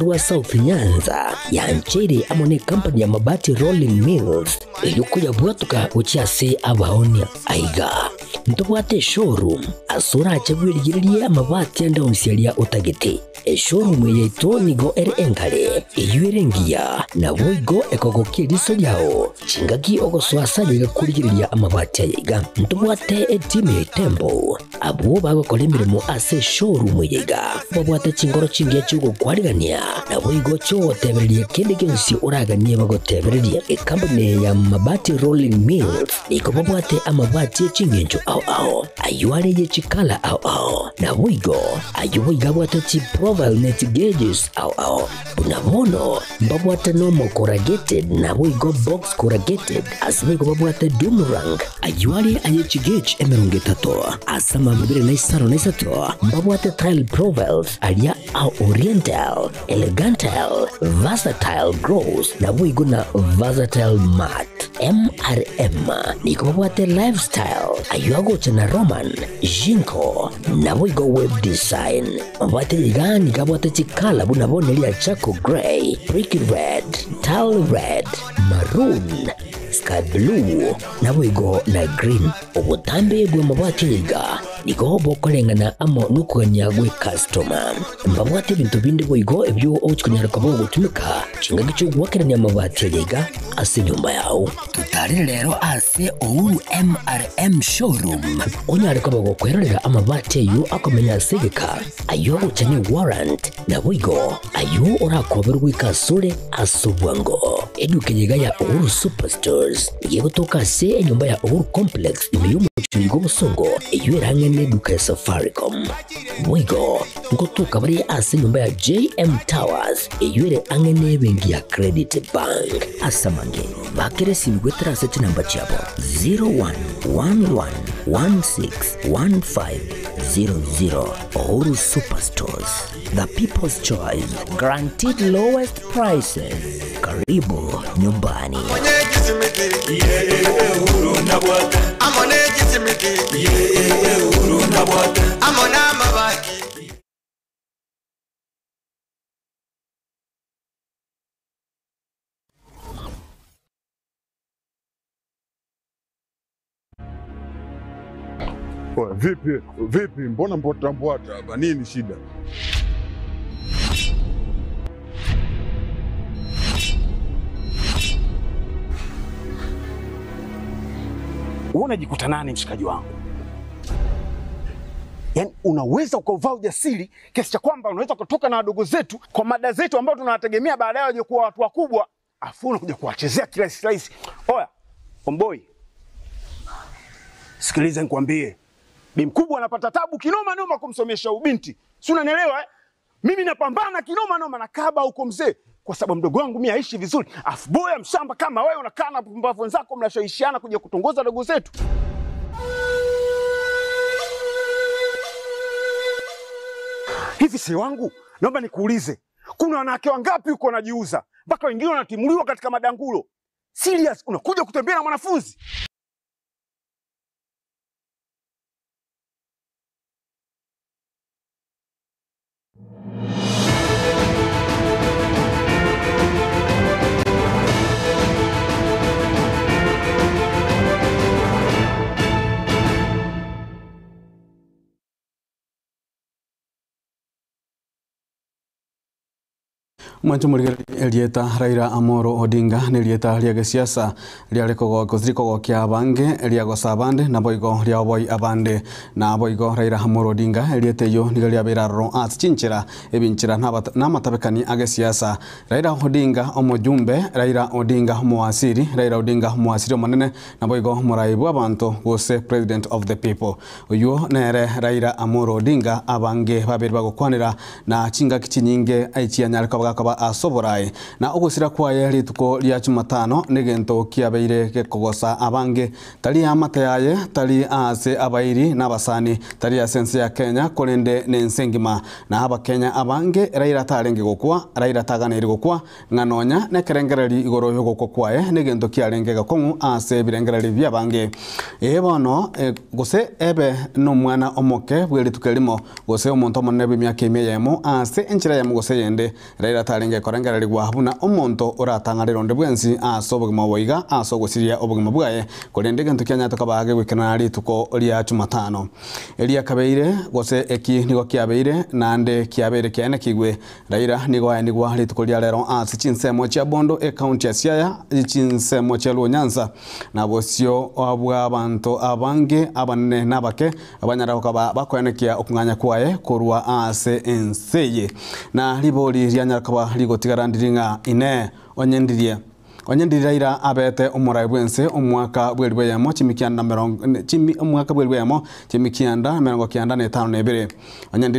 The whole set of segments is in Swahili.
muntu wa South Nyanza yanchiri amone company ya mabati Rolling Mills yukuya bwatuka uchiase abaonia aiga ntubwate showroom asura achagwirigiriye amabati anda unsialia utagete showroom yeto nigo enkale eyuerengia na boigo ekogokie riso yao chingagi ogoswasanya kurigiriya amabati aiga ntubwate team Tembo abo bagakora imirimo ase showroom yiga babwate chingoro chingiye cyugo kwarigania na boigo cyo tebereye kindi gensi uraganie bagotebereye company ya mabati Rolling Mills niko babwate amabati chingenjo ao ayuare ye chikala ao na boigo ayuiga bwate chi profile net gauges ao bunabono babwate normal corrugated na boigo box corrugated asibigo babwate Dumarang ayuare aye chigage emerungetato asama mbere na isaro na isato babwate tile profiles alia au oriental elegantal versatile grows na boigo na versatile mat MRM niko babwate lifestyle ayuago chana Roman Jinko na boigo web design babwate ligani kabwate chikala bunabone lia chako gray brick red tile red maroon sky blue na boigo na green obutambe bwe mabwate liga niko bokolengana amo nukuganya gwe customer mbabwate bintu bindi boigo ebyo okunyara kwabo gutumika chinga gicu gwakeranya amabati liga ase nyumba yao tutari rero ase Uhuru MRM showroom onyare kwabo gukwerera amabati yu akomenya segeka ayo uchanye warrant na boigo ayo orakoberwa ikasure asubwango edukenyiga ya Uhuru Superstores yegotoka se nyumba ya Uhuru Complex imiyumu chigo busongo eyuerangene duka Safaricom boigo ngotuka bari ase nyumba ya JM Towers eyuere angene bengi ya Credit Bank asamange bakere simgwetera seti namba chabo 0111161500 Uhuru Superstores, the people's choice, guaranteed lowest prices. Karibu nyumbani. Vipi, mbona mbwata hapa? Nini shida? Unajikuta nani mshikaji wangu? Yaani unaweza ukavaa ujasiri kiasi cha kwamba unaweza kutoka na wadogo zetu kwa mada zetu ambao tunawategemea baadaye waje kuwa watu wakubwa, afu unakuja kuwachezea kirahisi. Oya, Omboi. Sikiliza nikwambie. Bi mkubwa anapata tabu kinoma noma kumsomesha ubinti. Si unanielewa eh? Mimi napambana kinoma noma na kaba huko mzee kwa sababu mdogo wangu mimi aishi vizuri. Afu boya mshamba kama wewe unakaa na pumbavu wenzako mnashawishiana kuja kutongoza wadogo zetu. Hivi si wangu, naomba nikuulize. Kuna wanawake wangapi uko wanajiuza? Mpaka wengine wanatimuliwa katika madangulo. Serious, unakuja kutembea na mwanafunzi? Mwancho Elieta Raila Amolo Odinga nelieta lia siasa lialeko kozriko kia abange liago sabande na boigo lia boy abande na boigo Raila Amolo Odinga eliete yo nigalia beraro at chinchira ebinchira na matabekani age siasa Raila Odinga omojumbe Raila Odinga omwasiri Raila Odinga omwasiri omanene na boigo moraibu abantu gose president of the people uyo nere Raila Amolo Odinga abange babiri bagokwanira na chinga kichinyinge aichia nyalika bagakaba asoborai na ogusira kwaye rituko lya Jumatano negento kiabeire gekogosa abange tali amata yaye tali ase abairi n'abasani tali asense ya Kenya kolende nensengima na aba Kenya abange Raila tarenge gokwa Raila taganire gokwa nganonya nekerengereri igoro yo gokwa kwaye negento kiarenge gakongu ase birengereri byabange ebono gose ebe no mwana omoke bweri tukelimo gose omuntu omonne bimyaka 100 ase enchira ya mugose yende Raila tarenge korengererwa buna omonto oratangariro nde bwensi aso obogima boiga aso gosiria obogima bwaye korende gento kyanya tokabage gwikana rituko ria Jumatano elia kabeire gose eki nigo kiabeire nande kiabeire kyane kigwe Raila nigo nigwa rituko ria lero ase chinsemo chia Bondo e county ya Siaya chinsemo chia Nyanza na bosio abwa abantu abange abanene nabake abanyara okaba bakoenekia okunganya kwaye korwa ase enseye na liboli ryanyara kaba ligotigara ndiringa ine onyendirie Raila abete omurai bwense omwaka bwelibweyamo chimikianda omwaka bwelibweyamo chimikianda 92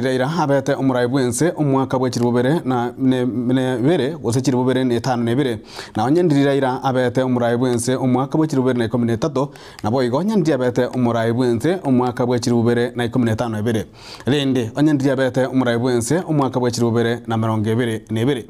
Raila abete omurai bwense omwaka bwechiribubere na nebere gose chiribubere ne 52 na Raila abete omurai bwense omwaka bwechiribubere na 13 na boigo abete omurai bwense omwaka bwechiribubere na 15 rende abete omurai bwense omwaka bwechiribubere na 22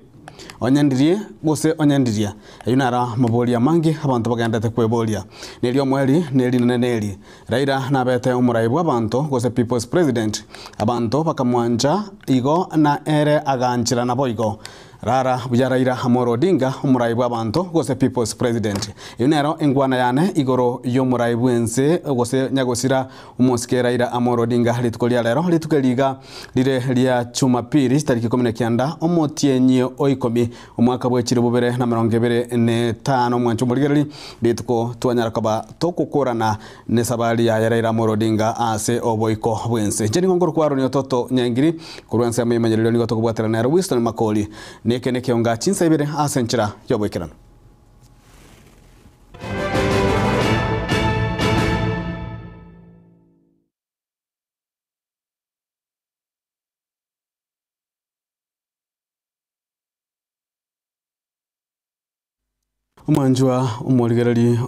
onyendirie gose onyendiria ayunara mabolia mangi abantu bagendete kwebolia nelio mweli neli Raila nabete omurai bwa abantu gose people's president abantu bakamwanja igo na ere aganchira na boigo rara buya Raila Amolo Odinga omurai bwa abantu gose people's president yunero engwana yane igoro yomurai bwense gose nyagosira umusike Raila Amolo Odinga litukolia lero litukeliga lire lia Jumapili tariki 19 omotienye oikomi omwaka bwechiribubere na 25 mwancho muligereri lituko twanyara kaba tokukorana ne sabali ya Raila Amolo Odinga ase oboiko bwense jeni ngongoro kwaro ni toto nyangiri kurwanse amanyerero ni gotokubwatera na Winston Makoli nekene kionga chinsa ibere asenchira yoboikerano Umanjwa umoligereri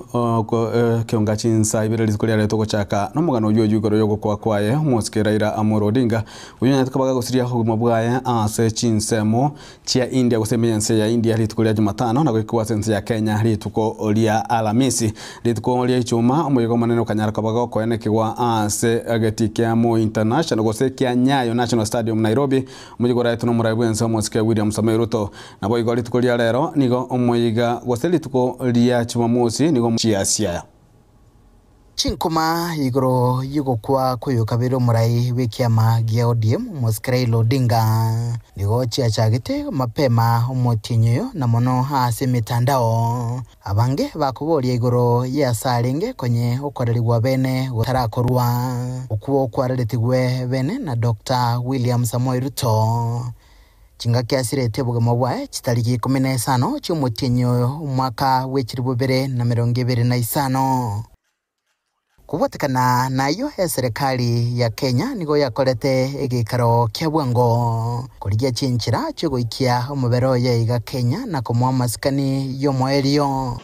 kionga chinsa ibere lizikolia leto gochaka no mugano yugoro yogo kwa kwaye umusike Raila Amolo Odinga unyanya tukabaga gosiria huguma bwaye ase chinsemo chia India gosemenyense ya India litukolia Jumatano na gwikwa sense ya Kenya lituko lia Alhamisi lituko lia Ijumaa umuyogo maneno kanyara kabaga koenekwa ase agetikiamo international gose kia Nyayo National Stadium Nairobi umuyogo raitu no muraibuense umusike William Samoei Ruto na boigo litukolia lero nigo umuyiga gose tuko lia Jumamosi nigo Siaya Chinkuma igoro yugo kwa kuyukabiro murai wikiama gia ODM Raila Odinga nigo chiachagite mapema umutinyo na mono hasi mitandao abange bakuboria igoro ya salenge kwenye ukorerwa bene utarakorwa ukuo kwareletigwe bene na Dr. William Samoei Ruto Chinga kiasirete bugama bwae chitariki 15 cy'umutinyo umwaka w'ekiribubere na 25 kubatikana nayo ya serikali ya Kenya nigo yakorete egikaro kya bwango kurigia chinchira cyo goikia umubero ya iga Kenya na komwa maskani yo moelio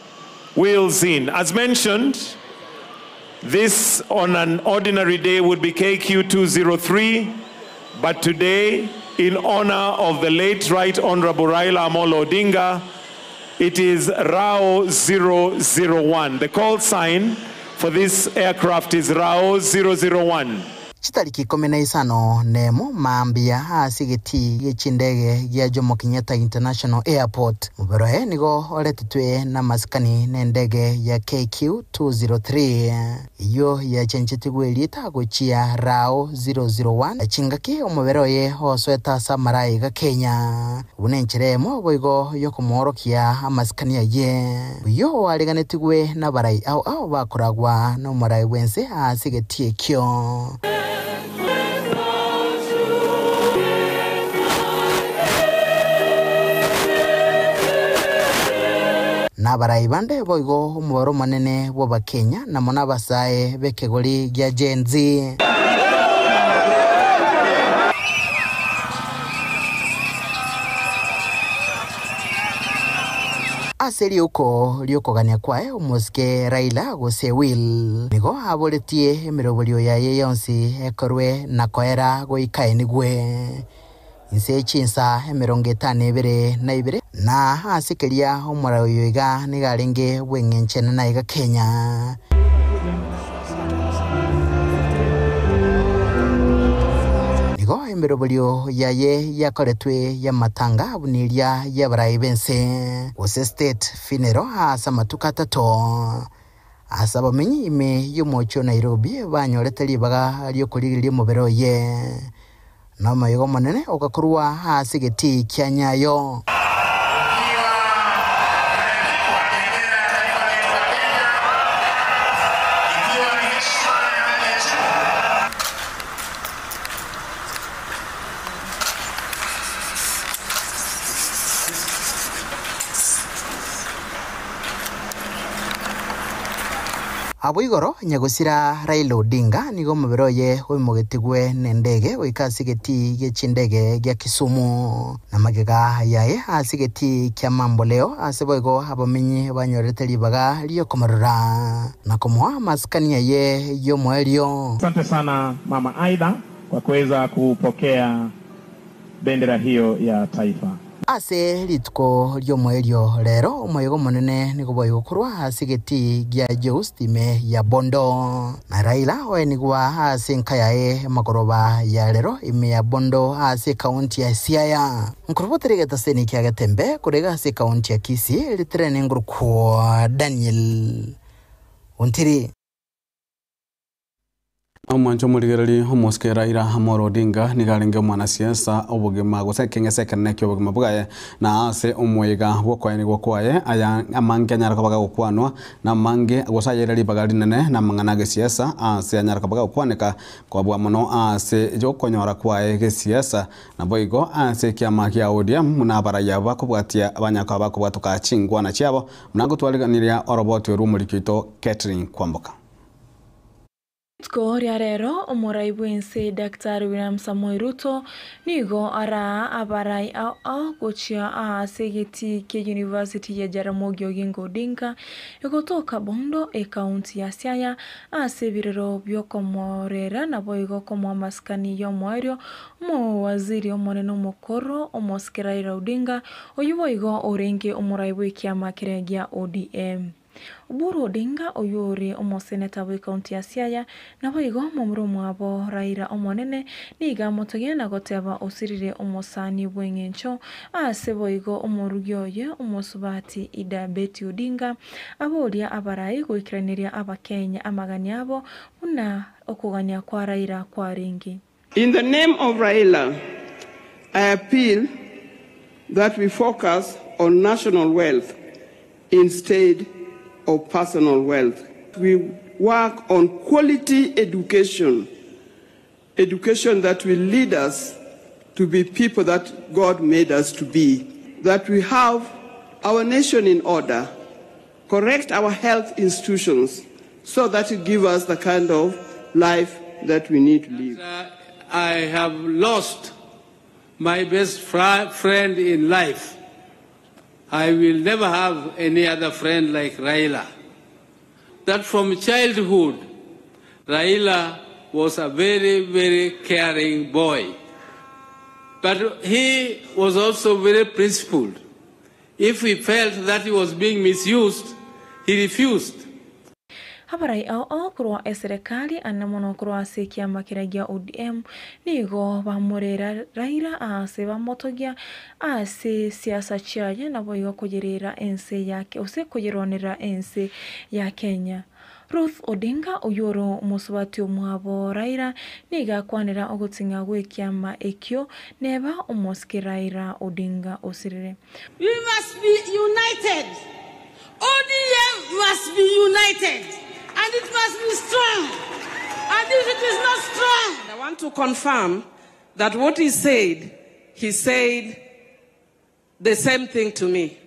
wheels in. As mentioned, this on an ordinary day would be KQ 203, but today, in honor of the late Right Honorable Raila Amolo Odinga, it is RAO 001. The call sign for this aircraft is RAO 001. Chitariki 15 nemo maambia asigeti yechindege ya Jomo Kenyatta International Airport muberohe nigo oletitwe na maskani nendege ya KQ 203 iyo ya chenchitigwe lita gochia RAO 001 chingaki omuberoye hosweta samarai ga Kenya unenchiremo boigo yokumorokia amaskani ye iyo aliganetigwe na barai au bakoragwa no marai wense asigeti ekyo Nabarai bande boigo umubaro manene wa Kenya na mona basae bekegoli gya Gen Z. Aseri uko liokogania kwae umusike Raila gose Will nigo aboletie emirobolio ya yeyonsi ekorwe na koera goikae nigwe inse chinsa 52 na hasikeria umurayo iga nigarenge wengenchene na iga Kenya nigo imirobolio yaye yakoretwe ya matanga abuniria ya barai bense ose state finero asa matuka tato asa bamenyi ime y'umuco Nairobi banyorete libaga lyo kurigirira mubero ye no mayigo manene okakurwa hasi geti kyanyayo Aboigoro nyagusira Raila Odinga nigo mubero ye oimugetigwe nendege oikasigeti gechindege gya Kisumu na magega yaye asigeti kya Mamboleo aseboigo abamenyi banyorete libaga lyo komarora na kumwa maskani ye yo mwelio. Asante sana Mama Aida kwa kuweza kupokea bendera hiyo ya taifa. Ase litko lyo mwelio lero omoyego monene nikuboyo kurwa asigeti gya Justime ya Bondo na Raila oenigwa ase nkayae makoroba ya lero ime ya Bondo ase kaunti ya Siaya nkoroboterege taseni kya Gatembe kurega ase kaunti ya Kisii litrene nguruko Daniel Ontiri. Omwancho muligereri homoske Raila Amolo Odinga nigarenge mwanasiasa obugima gusekengesekene kyo obugima bwaye na ase omwega bwokwaye gokwaye aya amange anyara kabaga gokwanwa na mange gusayereri bagali nene na mangana siasa ase anyara kabaga gokwaneka kwa bwa muno ase jokonyora kwaye ge siasa na boigo ase kyama kya ODM muna baraya bakubwatia abanyaka bakubwatuka chingwa na cyabo mnago twaliganiria oroboto rumurikito Catherine Kwamboka. Tkoria rero omoraibu ense Daktari William Samoei Ruto nigo ara abarai a gochia a segeti ke University ya Jaramogi Oginga Odinga egotoka Bondo e kaunti ya Siaya a sebirero byokomorera na boigo komo maskani yo moerio mo waziri omoneno mokoro omoske Raila Odinga oyuboigo orenge omoraibu kiama kiregia ODM. Oburu Odinga oyore omoseneta we kaunti ya Siaya na boigo momro mwabo Raila omonene niga motogena goteba osirire omosani bwengencho ase boigo omorugyoye omosubati Ida Betty Odinga aboria abarai goikraniria abakenya amagani abo una okugania kwa Raila kwa ringi. In the name of Raila, I appeal that we focus on national wealth instead of personal wealth. We work on quality education that will lead us to be people that God made us to be, that we have our nation in order, correct our health institutions so that it gives us the kind of life that we need to live. I have lost my best friend in life. I will never have any other friend like Raila. That from childhood, Raila was a very, very caring boy. But he was also very principled. If he felt that he was being misused, he refused. Habarai au kurwa eserekali anamono kurwa sekia makiragia ODM nigo bamurera Raila ase bamotogia ase siasa chiaje na boigo kujerera ense yake ose kujeronera ense ya Kenya. Ruth Odinga oyoro musubati omwabo Raila niga kwanira ogutinga gwekiama ekyo neba omoske Raila Odinga osirire. We must be united. ODM must be united. And it must be strong. And if it is not strong, I want to confirm that what he said the same thing to me.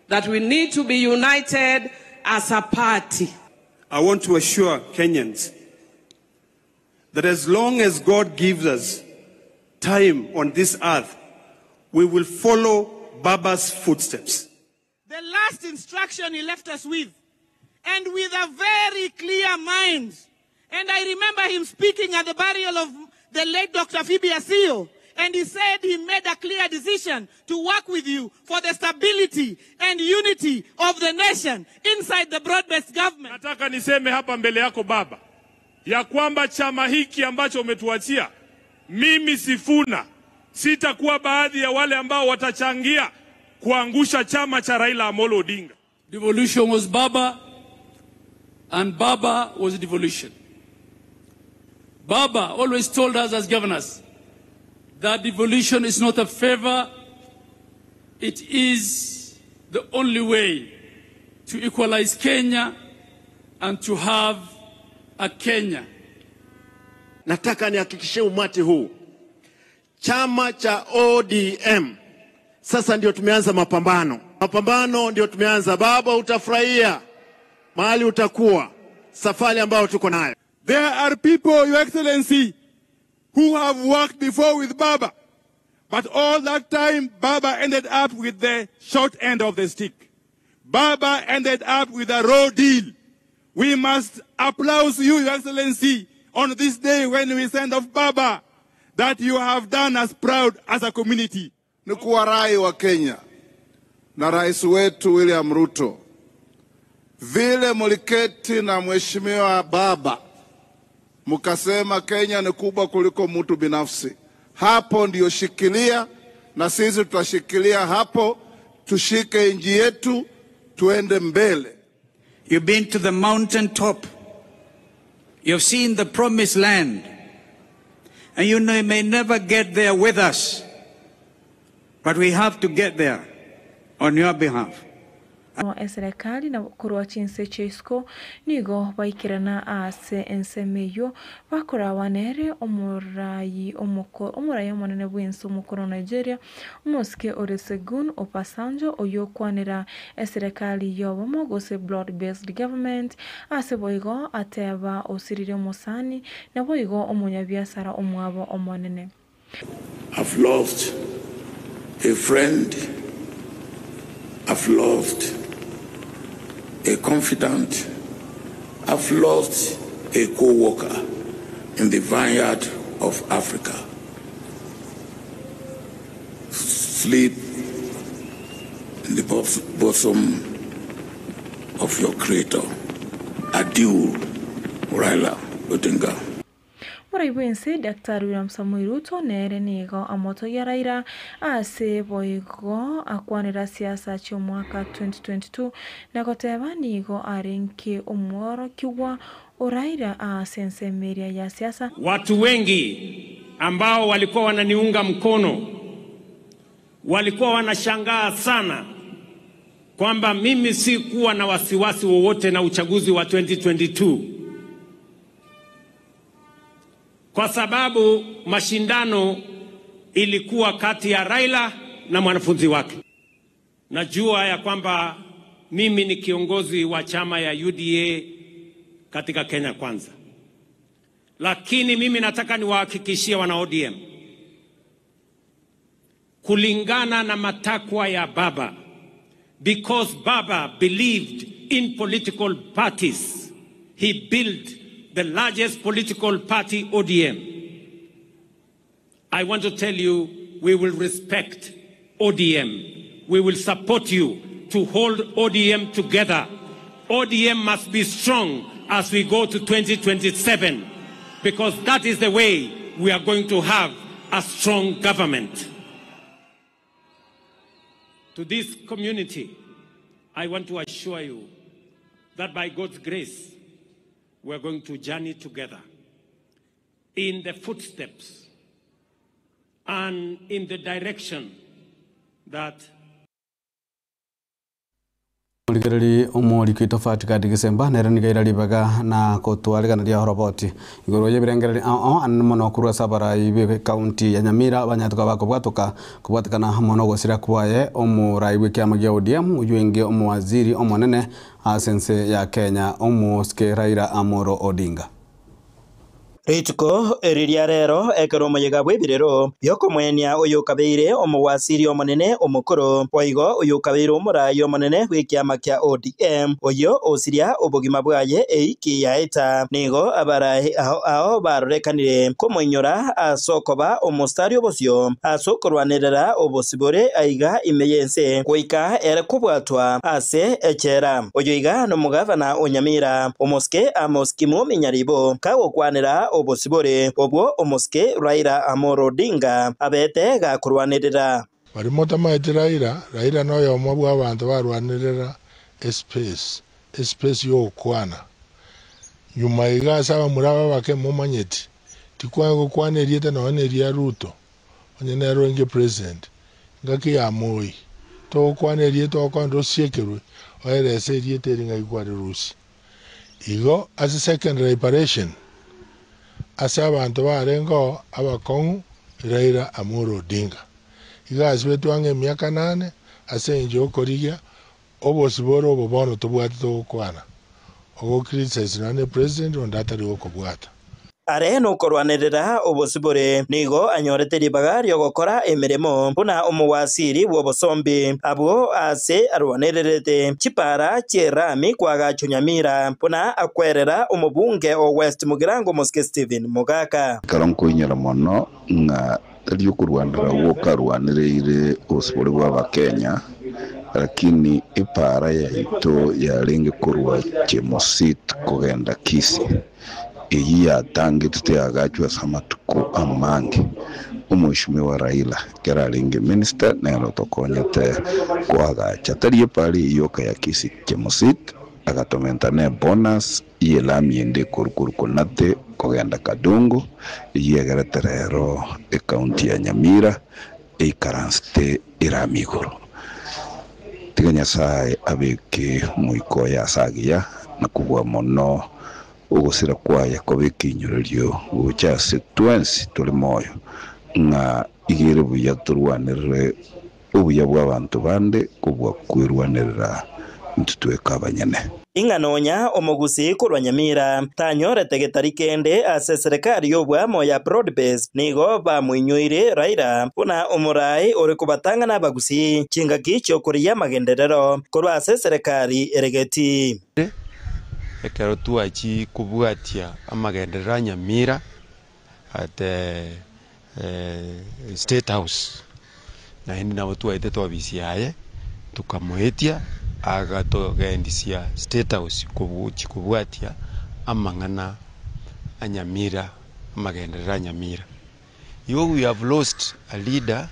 That we need to be united as a party. I want to assure Kenyans that as long as God gives us time on this earth, we will follow Baba's footsteps. The last instruction he left us with, and with a very clear mind. And I remember him speaking at the burial of the late Dr. Phoebe Asio, and he said he made a clear decision to work with you for the stability and unity of the nation inside the broad-based government. Nataka niseme hapa mbele yako Baba, ya kwamba chama hiki ambacho umetuachia Mimi Sifuna sitakuwa baadhi ya wale ambao watachangia kuangusha chama cha Raila Amolo Odinga. Devolution was Baba and Baba was devolution. Baba always told us as governors that devolution is not a favor, it is the only way to equalize Kenya and to have a Kenya. Nataka nihakikishie umati huu, chama cha ODM sasa ndio tumeanza mapambano. Mapambano ndio tumeanza. Baba, utafurahia mahali utakuwa, safari ambayo tuko nayo. There are people, Your Excellency, who have worked before with Baba, but all that time Baba ended up with the short end of the stick. Baba ended up with a raw deal. We must applaud you, Your Excellency, on this day when we send off Baba, that you have done us proud as a community. Ni kuwarai wa Kenya na rais wetu William Ruto, vile muliketi na mheshimiwa Baba mukasema Kenya ni kubwa kuliko mtu binafsi, hapo ndio shikilia, na sisi tutashikilia hapo, tushike nchi yetu tuende mbele. You've been to the mountain top. You've seen the promised land. And you know you may never get there with us. But we have to get there on your behalf. Serikali na kurwa chinse chesko nigo baikirana ase ensemeyo bakora wanere omurayi omonene bwenso mukoro Nigeria Moske Olusegun Obasanjo oyokwanira serikali yobo mogose blood based government ase boigo ateba osirire musani na boigo omunyabiasara omwabo omonene. I've lost a friend, I've lost a confidant, I've lost a co-worker in the vineyard of Africa. Sleep in the bosom of your creator. Adieu, Raila Odinga. Muraibuense Dr. William Samoei Ruto nere nigo amoto ya Raila ase boigo akwanira siasa cha mwaka 2022 na goteba nigo arenke omworo kiwa Raila asense meria ya siasa. Watu wengi ambao walikuwa wananiunga mkono walikuwa wanashangaa sana kwamba mimi si kuwa na wasiwasi wowote na uchaguzi wa 2022. Kwa sababu mashindano ilikuwa kati ya Raila na mwanafunzi wake. Najua ya kwamba mimi ni kiongozi wa chama ya UDA katika Kenya Kwanza. Lakini mimi nataka niwahakikishie wana ODM, kulingana na matakwa ya Baba, because Baba believed in political parties, he built the largest political party, ODM. I want to tell you, we will respect ODM. We will support you to hold ODM together. ODM must be strong as we go to 2027, because that is the way we are going to have a strong government. To this community, I want to assure you that by God's grace, we're going to journey together in the footsteps and in the direction that Mulikiriri omori kitofati kati Gisemba nere nigaira libaga na kotwalika na dia roboti igoro yebirengereri mono kurwa sabara ibe county ya Nyamira banyatuka bakobwatuka kubwatikana mono gosira kwaye omuraiwe kyama gya ODM ujwenge omwaziri omonene asense ya Kenya Moske Raila Amolo Odinga. Rituko eriria rero ekero moyega bwebirero byoko mwenia oyukabeire omwasiri omonene omukoro oigo oyukabeire omurayo omonene gwikiama kya ODM oyo osiria obogima bwaye eiki yaeta nigo abarahi aho barorekanire komonyora asokoba omustari obosio asokorwanirira obosibore aiga imeyense goika ere kubwatwa ase echera oyoiga no mugavana onyamira omoske amoskimu minyaribo kago kwanira obosibore obwo omuske Raila Amolo Odinga abete gakurwanirira barimo tamaite Raila no yomo bwa abantu barwanirira space yo kwana nyuma igasa muraba bake mumanyeti tikwango kwanerieta no neria Ruto onye nero nge president ngaki ya Moi to kwanerieta okondo siekerwe oerese riete ringa ikwari rusi igo as a second reparation asa abantu barengo abakongu Raila Amolo Odinga igasi betwange miaka 8 ase njo korigia obosiboro obobono tobwate tokwana ogo criticize nane president ondatari okobwata are no korwanirira obosibore nigo anyorete ribaga ryo gukora emirimo buna omuwasiri w'obosombi abo ase arwanirete chipara cherami kwaga chunyamira buna akwerera omubunge o West Mugirango Muske Stephen Mugaka karonko inyara mono nga taliyo kurwanira wokarwanirire obosibore bwa Kenya lakini ipara ya ito ya lenge kurwa chemosit kugenda Kisi iyi yatange tuteyagachwa samatuko amange umushimiwa Raila kera lenge minister nero tokonyete kwagacha taliye pali iyoka ya Kisi chemosit agatomentane bonus yelami ende kurukonate kugenda Kadungu yegereterero county ya Nyamira ikaranste iramigoro tiganya sai abeke muiko ya sagia na kubwa mono ugusira kwaya kobekinyorerio ucha sequence tuli moyo nga igere buya turwanire ubuya bw'abantu bande kubwa kwirwanira ntutweka abanyene inganonya omugusi kurwa Nyamira tanyorete getari kende ase serikali yobwamo ya broad-based nigo bamwinyoire Raila buna omurai ori kubatanga n'abagusi chingaki cyo kuriya magenderero kurwa ase serikali eregeti ekero tuachi kubwatia amagenderera Nyamira at State House na hindi nabo tuaite twabisiaye tukamuhetia agatogendisia State House kubwatia amangana anyamira amagenderera Nyamira. We have lost a leader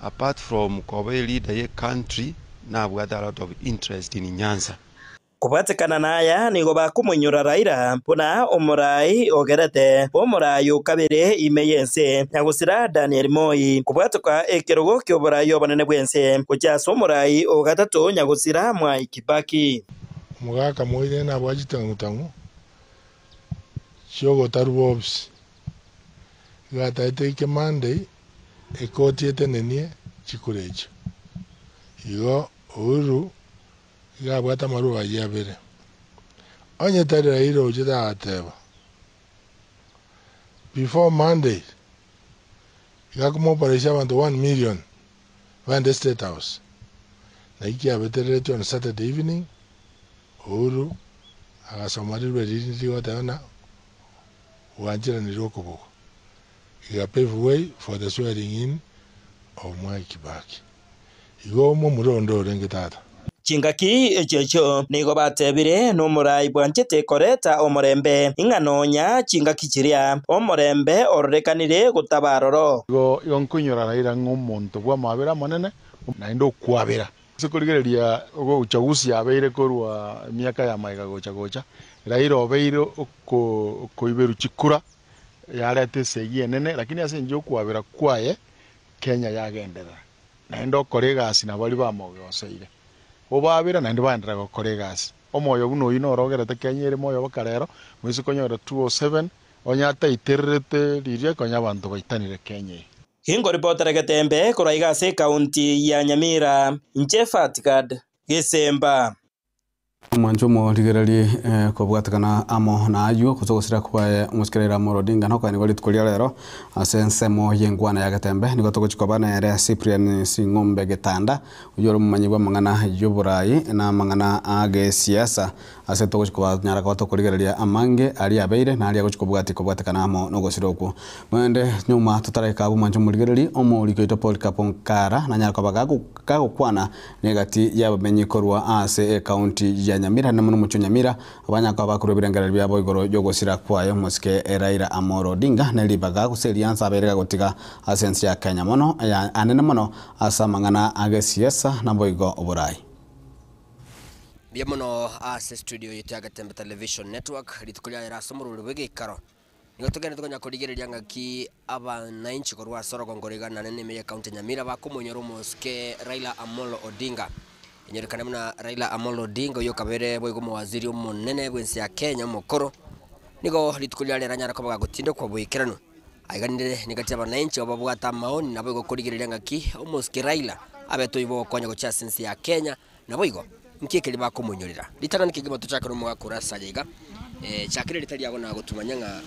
apart from Kobe leader ye country na we got a lot of interest in Nyanza. Kubatikana naya nigo bakumunyura Raila buna omurai ogerete omurai ukabire imeyense nyagusira Daniel Moi kubatuka ekirogo kyoburayo banene bwense kujaso omurai ogatatu nyagusira Mwai Kibaki mugaka moire na bwajitangutangu shogo tarubobs gata ite Monday ekoti etenenie chikurejo igo uru gabwata maruwa yabere onye tarira iro ujida ateba before Monday gakumoparesha abantu 1 million van the State House na iki abeterete on Saturday evening uru agasomarirwe riri wataona wanjira niroko pave way for the swearing in of Mwai Kibaki igo mo murondo rengetata chingaki echecho nigo batebire no murai bwanchete koreta omurembe inganonya chingaki chiria omurembe orekanire gutabaroro go yonkunyora Raila ng'omonto bwa mabera manene na ndo kwabera sikurigereria ogo uchaguzi abeire korwa miaka ya maiga gocha Raila obeire koiberu chikura yarete segie nene lakini ase njo kwabera kwaye Kenya yagendera na ndo koregasi na bali bamogoseire obabira na ndo bandira gokoregasi omoyo buno ino orogerete Kenya ire moyo bakarero mwisi konyora 207 onyata iterrete riria konya bantu baitanire Kenya hingo reporter Gatembe koraigase county ya Nyamira Nchefatgad Gisemba mwanjomo ligerali kubwatakana amo na ayu kuzogosira kwa muskirira Amolo Odinga no kwani goli tukulia lero asensemo yengwana ya Gatembe nigo tugochikobana ya Cyprian Sing'ombe Getanda uyoro mumanyibwa mangana y'Uburai na mangana age siasa ase togochikoba nyara kwato kurigereria amange ari abeire na ari agochikobwati kobwatekana amo no gosirokwo mwende nyuma tutareka abo manjo murigereri omuriko ito Paul Kaponkara na nyara kwabaga gukwana negati yabamenyi korwa ase county ya Nyamira na muno mucho Nyamira abanya kwa bakuru birengera byabo igoro yogosira kwayo musike Raila Amolo Odinga na libaga kuseliansa aberega gotiga asensi ya Kenya mono ya anene mono asamangana agesiasa na boigo oburai biamono ase studio yetu ya Gatembe Television Network ritukulia irasomuru rubege ikaro nigotugene tukonya kurigereria ngaki abananchi korwa sorogo ngorigana nene me county Nyamira bakumonyoro musike Raila Amolo Odinga enyerekana muna Raila Amolo Odinga yo kabere boigo mawaziri munene bwensi ya Kenya mukoro nigo ritukulia ranyara kobaga gutinde kwa boikirano aiganire nigati abananchi babwata maoni na boigo kurigereria ngaki musike Raila abeto ibo konya gocha sensi ya Kenya na boigo nkekeli bakumunyorira litana nikigimo tuchaka no muga kurasa yiga chakire litali yabo na gutumanyanga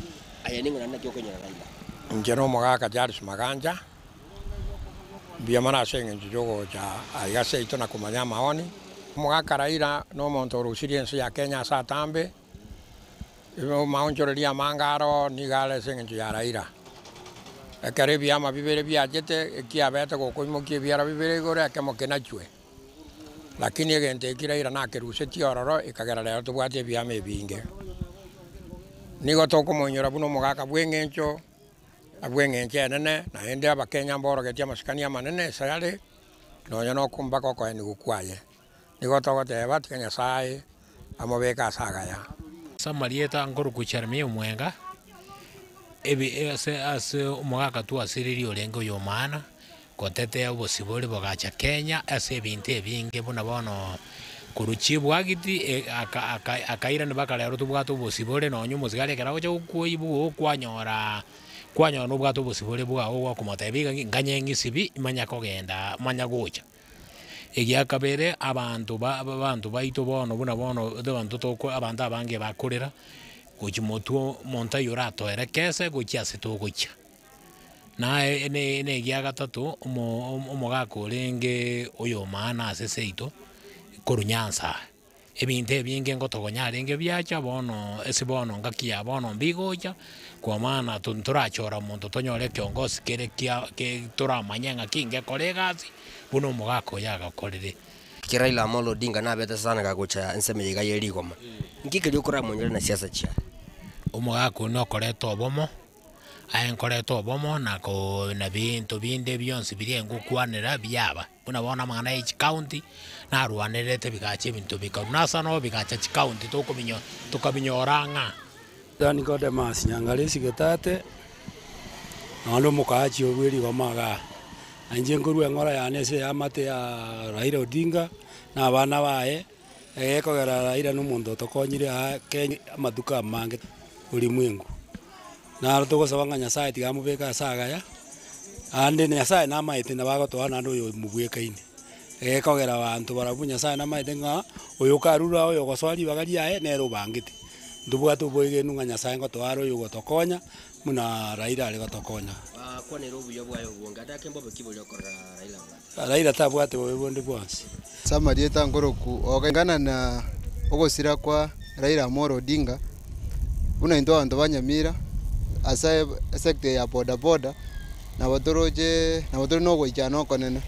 ayaningo na nakyo konyera Raila ngero muga ka Jairus Maganja biamana senge njogo cha ayase ito na kumanya maoni muga Raila no monto rusiriense ya Kenya sa tambe ibo maonjoria mangaro ni gale senge ya Raila akare biama bibere biajete kiabete ko koimokie biara bibere gore akemokena chwe lakini egente kiraira na keruseti ororo ikagera lero tubwate biame binge nigo toko monyora buno mugaka bwengencho abwengenche nene na ende abakenya mboro getia masikania manene sayale no yono kumbako ko ni gukwaye nigo toko te batkenya sai amobeka sagaya samarieta ngoro kucharmi umwenga ebi ase umugaka tu asiriri olengo yo mana kotete obosibori bogacha Kenya ase binte binge bona bono kuruchibwa giti akaira ne bakalero tubwato obosibori no nyumo zigale kerago cyo kuibu kwanyora no bwato obosibori bwa ogwa kumotebiga nganyengi sibi manya kogenda manya gocha egia kabere abantu baito bono bono de bantu toko abantu abange bakorera kuchimotuo monta yorato erekese kuchiase to gocha na ne gia gatatu umugako lenge oyo mana aseseito korunyansa ebinte binge ngotogonya lenge byacha bono esibono ngakia bono mbigoja kwa maana tunturachora muntu tonyore kiongozi kerekia ke turamanyanga kinge kolegazi buno umugako yaga kolere Raila Amolo Odinga na beta sana gagocha enseme yiga yeri goma ngikeli ukora monyore na siasa cha umugako no koreto bomo ayenkoreto bomo nako na bintu binde byonsi birengo kwanira byaba unabona mangana each county na ruanerete bigache bintu bikanasa no bigacha county to kominyo tukabinyoranga dani gode mas nyangale sigetate nalo mukachi obwiri gomaga anje ngorwe ngora yane se amate ya Raila Odinga na bana bae ekogera Raila n'umuntu tokonyire Kenya amaduka mange uri mwengu na rutoko sabanga Nyasaye tigamubeka sagaya ande Nyasaye na maite na bagotwana ndo mubwekaine ekogera abantu barabu Nyasaye na maite nga oyo karura oyo goswali bagari ae nero bangite ndubwato boige nunga Nyasaye ngotwaro oyo gotokonya muna Raila ale gotokonya kwa nero buyo bwayo bonga dake mbobe kibolyo kora Raila tabwate oyo bonde bwansi samarieta ngoroku ogangana na ogosira kwa Raila Amolo Odinga una ndo ando banyamira asa sector ya boda boda na batoroje na batoro no goichano konene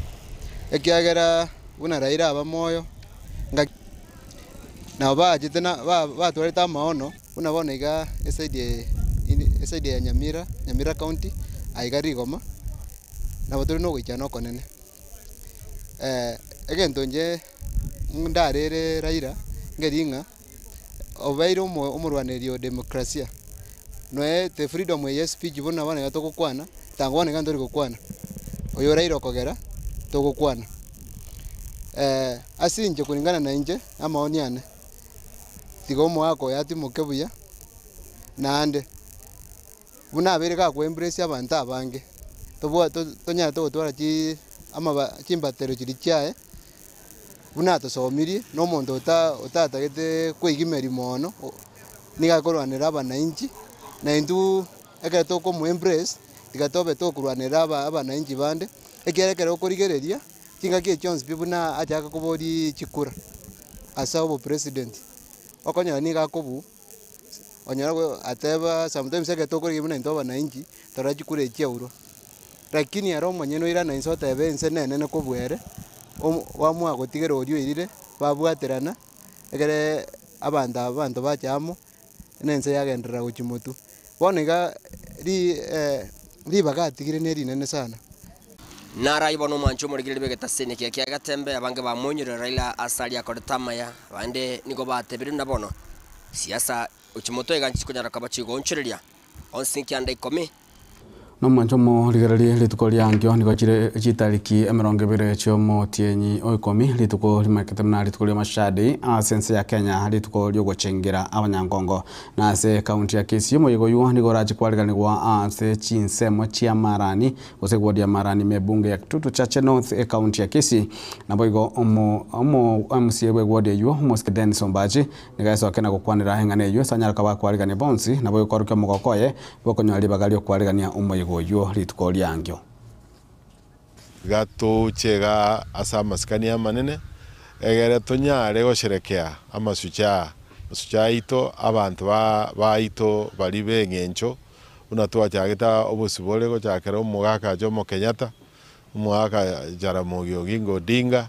ekiagera una Raila abamoyo na bajite na batwareta maono una bona iga esaide ya Nyamira county aigari goma na batoro no goichano konene egento nje ndarere Raila ngeringa obairo omurwanerio demokrasia no the freedom ya speech bona bana gatokukwana tangone kandi gukwana oyo Raila okogera togukwana asinje kulingana na nje amaoni ane tigomo wako yati mukebuya nande buna abere ka ku embrace abantu abange tobwa tonya to twara chi ama chimbatero chiri chae buna to somirie no muntu utatagete kwigimeri mono nigakorwanira abana inchi na indu eka toko mu embrace tigatobe to kurwanira abana inchi bande ekerekera okorigereria kinga kie chance bibuna ajaka kubodi chikura asa obo president okonya ni gakobu onyara ateba sometimes agetokora gibuna into wananchi toraji kure euro lakini aro manyeno ira na insota ebense nene kubwere wamwa gotigera orio irire babwaterana egere abantu bachamo nense yagendera gochimotu bonega bagati neri nene sana nara ibono mancho murigire begetasene kya gatembe abange bamonyere Raila asali akoretamaya bande niko batebire nabono siasa uchimoto eganchi kunyara kabachigo nchireria onsinki anda ikome no mancho mo ligerali lituko lyangyo niko chire chitariki 20 chomo tienyi oikomi lituko limaketemna lituko lya mashadi asense ya Kenya lituko lyo gochengera abanyangongo na ase county ya Kisii moyigo yu niko raji kwaliganirwa ase chinsemo chia marani gose gwodia marani mebunge ya Kitutu Chache North county ya Kisii na boyigo omo MCA gwodia yu Moskeden Sombaji nigaiso kena gukwanira hengane yu sanyara kaba kwaligania bonsi na boyigo korukyo mogokoye bokonywa libagalio kwaligania umoyigo goyo lituko lyangyo gato chega asa maskania manene egere tonyare gosherekea amasucha ito abantu baito bali bengencho unatwa chageta obusibole go chakera umugaka Jomo Kenyatta umugaka Jaramogi Oginga Odinga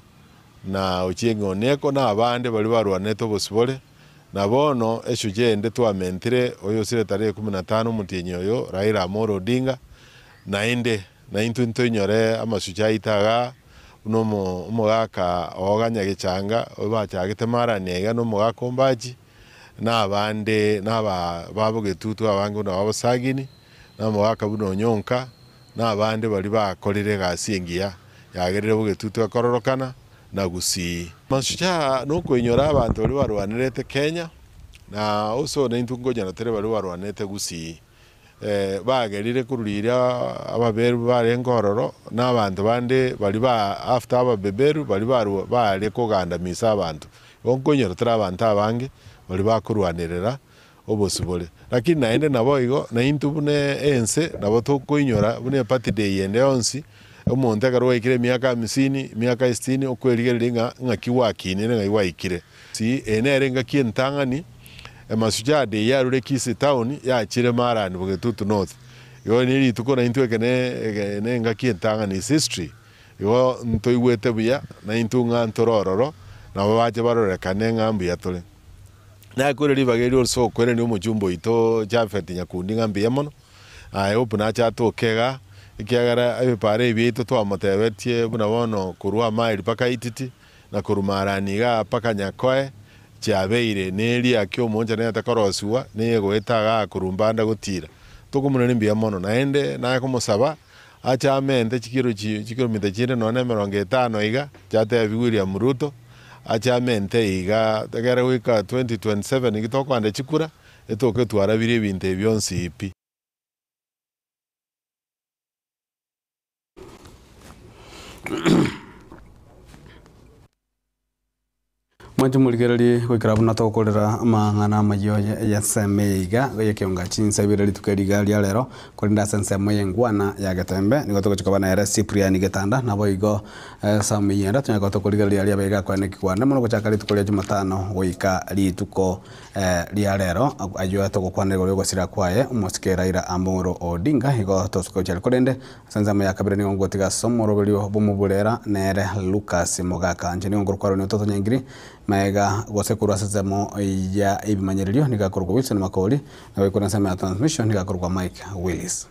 na Ochieng Oneko na abande bali barwanete obusibole na bono eshujende twamentre oyo sire tarehe 15 mutinyi oyo Raila Amolo Odinga nainde into inyore amasucha itaga uno umugaka oganya gicanga obachagete maranega no mugaka ombaji na abande babo Getutu abange na babosagini na mugaka buno Nyonka na abande bali bakorire gasingia yagerere bo Getutu akororokana na Gusii masucha no kwenyora abantu bali barwanirete Kenya na uso na intungonya na tere bali barwanete Gusii bagerire kururira ababeru barengororo n'abantu bande bali after ababeberu bali bari kugandamisa abantu onkonyera tara abantu abange bali bakurwanirira obosibole lakini naende naboigo na intubune ense nabo tokuinyora bune party day yende onsi omonte agarwa ikire miaka 50 miaka 60 okwerigerenga ngakiwakine ngaiwaikire si enerenga kientangani masuja de yarure Kisii town ya chire marani bo Getutu North yo ni rituko na intwe kene ngaki entanga ni history yo ntoiwete buya na intunga ntorororo na babaje barorekane ngambu yatole na kureri bageri also kwere ni umujumbo ito Jafet Nyakundi ngambi yamono ayo buna cha tokega ikiagara abipare ibito twamotebetie buna bono kurwa maili paka ititi na kurumarani ga paka Nyakoe chabeire neri akyo monja ne atakoroswa nego etaga kurumbanda gutira tukumunene mbia mono naende na kumusaba acha amente chikiro mitachire none 50 iga chate William Ruto acha mente iga tegere wika 2027 igitokwande chikura etoke twarabire ibintu byonsi ipi Mwanju muligerali kwikira buna tokorera mangana mayo ya semeiga yekionga chinsa birali tukeriga lya lero kurinda sense moye ngwana ya gatembe nigo tokochikaba na era Cyprian Getanda na boigo samiyenda tunyako tokoriga lya bega kwa nekikwana muno gochakali tukoria Jumatano goika lituko lya lero ayo tokokwanira lyo gosira kwaye umosike Raila Amolo Odinga igo tosuko chali korende sense moya kabire ni ngotiga somoro belio bumubulera nere Lucas Mogaka njeni ngorkwaro ni toto nyangiri maega gose kurasezemo ya ibimanyererio nigakorwa Wilson Makoli na wekona sema transmission nigakorwa Mike Willis.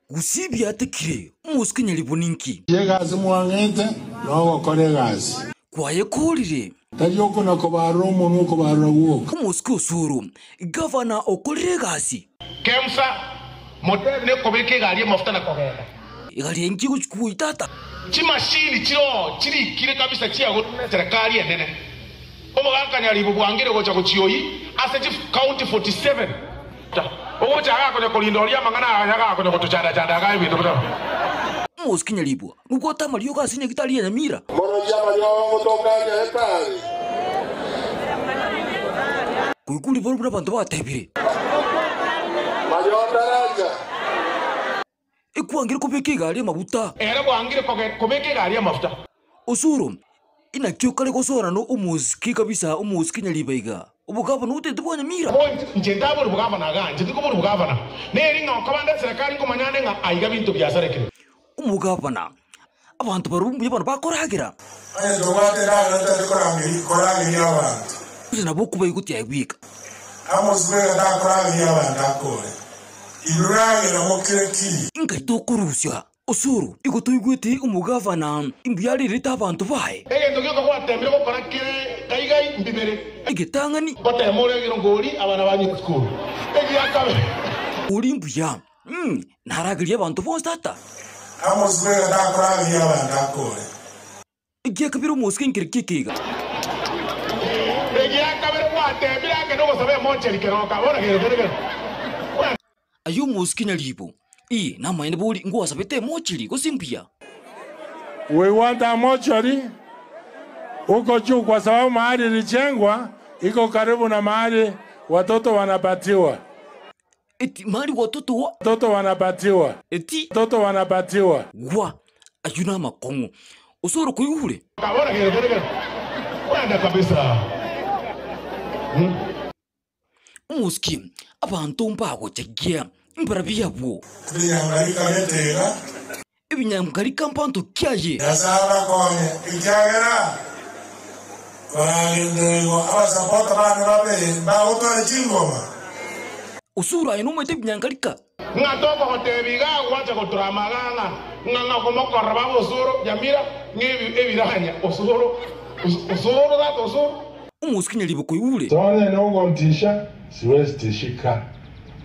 Usibi atekire umusikinya libuninki yegazi mwangete no koregazi kwaye kurire tajoko na kobaro umuntu ko baraguka umusiki usuru governor okoregasi kemsa modem ne kobeke gari mafuta na kogera igari engi kuitata chimashini chiri kire kabisa chia gutune serikali enene omugakanya libu bwangire gocha kuchioyi ase county 47 Ocha ako ne kolindoria mangana ayaga ako ne kutuchada chada ga ibintu bro. Musikinya libwa. Nuko tamalio kasi nyakitali ya Nyamira. Mono jama lyo mutokanya hekali. Kuikuli voru bantu batebire. Mayondaraga. Ikuangire kubeke gari amavuta. Era bwangire kubeke gari amavuta. Usuru ina kyokale gosora no umuziki kabisa umuzikinya libaiga. Ubugava no utete bwa Nyamira. Nje ndabura ubugava naganje ndikubura ubugava. Neri nga kabanda serikali ngo manyane nga aiga bintu byasarekire. Umugava abantu barumbuye bano bakoragira. Aye dogate na korangi abantu. Uzina bokuba ikuti ayibika. Amoswega da korangi abantu akore. Ibrangi na mokireki. Inga itokurusya. Usuru igutuigwiti umugava imbuyari rita abantu bae. Ege ndogyo kwa tembere ko korakire kaigai mbibere. Igitangani batemore ngirongori abana banyi school. Ege yakabe. Uri mbuya. Naragiriye abantu bose tata. Amoswega da korangi abantu akore. Ige kabiro muskin kirkikiga. Ege yakabe kwa tembere ake no sabe moncheri keroka. Ora gero. Ayo musikinya libo. Na maende boli nguwa sabete mochili kusimpia. We want a mochari. Uko juu kwa sababu mahali ilijengwa iko karibu na mahali watoto wanapatiwa. Eti mahali watoto wanapatiwa. Eti watoto wanapatiwa. Wa ayuna makongo. Usoro kuyule. Kabona gero. Wanda kabisa. Musiki abantu mpago chegia. Imparabia buo. Binyangarika metega. Ibinyangarika mpanto kyaye. Yasaba konye. Ikyagera. Barangindego abasapota bana babe ba utore chingoma. Usura ino mete binyangarika. Ngatoko hotebiga wacha koturamaganga. Nganga komokora babo usuru Nyamira ngebi ebiranya usuru that usuru. Umusikinya libo kuyule. Tone no ngontisha siwezi tishika.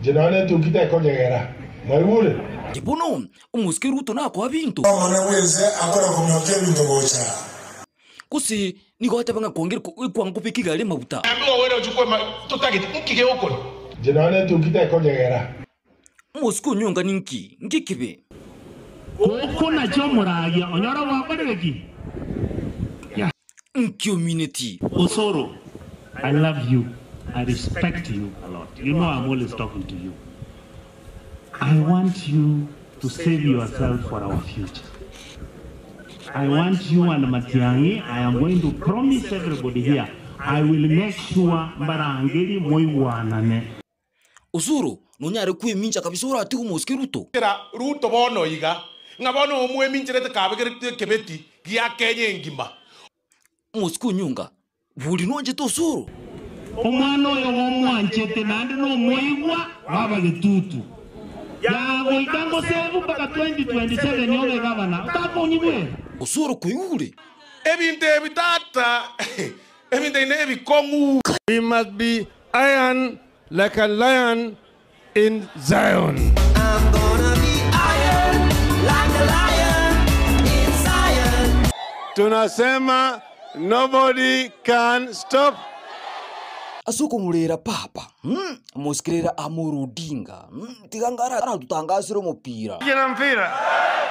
Jinaone tukita konyegera. Mwayule. Jibono umusiki Ruto nako abintu. Mwana weze akora kumyoke bintu gocha. Kusi niko atabanga kuongera kwangupiki gale mabuta. Ambiwa wewe uchukue tutagiti nkige huko. Jinaone tukita konyegera. Musiki nyonga nkikibe. Uko na chomuragia onyora wabareki. Yeah. Community. Osoro, I love you. I respect you a lot. You know I'm always talking to you. I want you to save yourself for our future. I want you and Matiangi, I am going to promise everybody here, I will make sure Mbarangeli moiwanane. Usuru, nunyare kuye mincha kabisa ura ati umusikinya Ruto. Ruto bono iga. Ngabono umwe mincha rete kabegere kebeti giya Kenya ngimba. Umusikinya nyonga. Buli nonje to usuru. Omwana oyo w'omwanchete nandi n'omwoigwa waba gitutu yago ikango sevu mpaka 2027 yobe gavana utakonyiwe usuru kuyule ebinte ebitata ebinte nebikongu. We must be iron like a lion in Zion. I'm gonna be iron like a lion in Zion. Tunasema nobody can stop. Asuko mulera papa. Musikirira Amuru Odinga. Tigangara aratutangasira mupira. Jina mpira.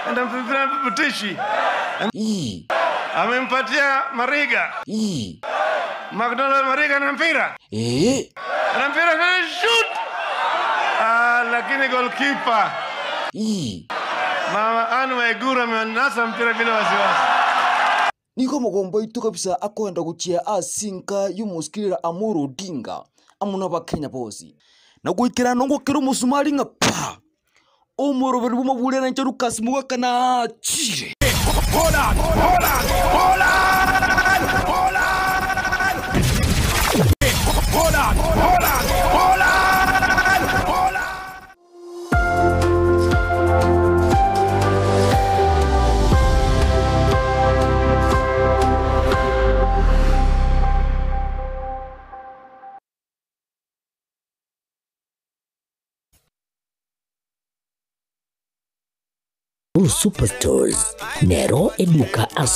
Enda mpira Butishi. Amempatia Mariga. McDonald Mariga na mpira. Na mpira na shoot. Lakini goalkeeper. Mama Anu Waiguru amenasa mpira bila wasiwasi. Niko mugombo itu kabisa akwenda guchia asinka y'umusikirira Amuru Odinga amuna bakenya bosi na guikira nongo kero musumari nga pa umuroberi bumabule na ncharu kasimuga kana chire. Hold on. Superstores Nero educa as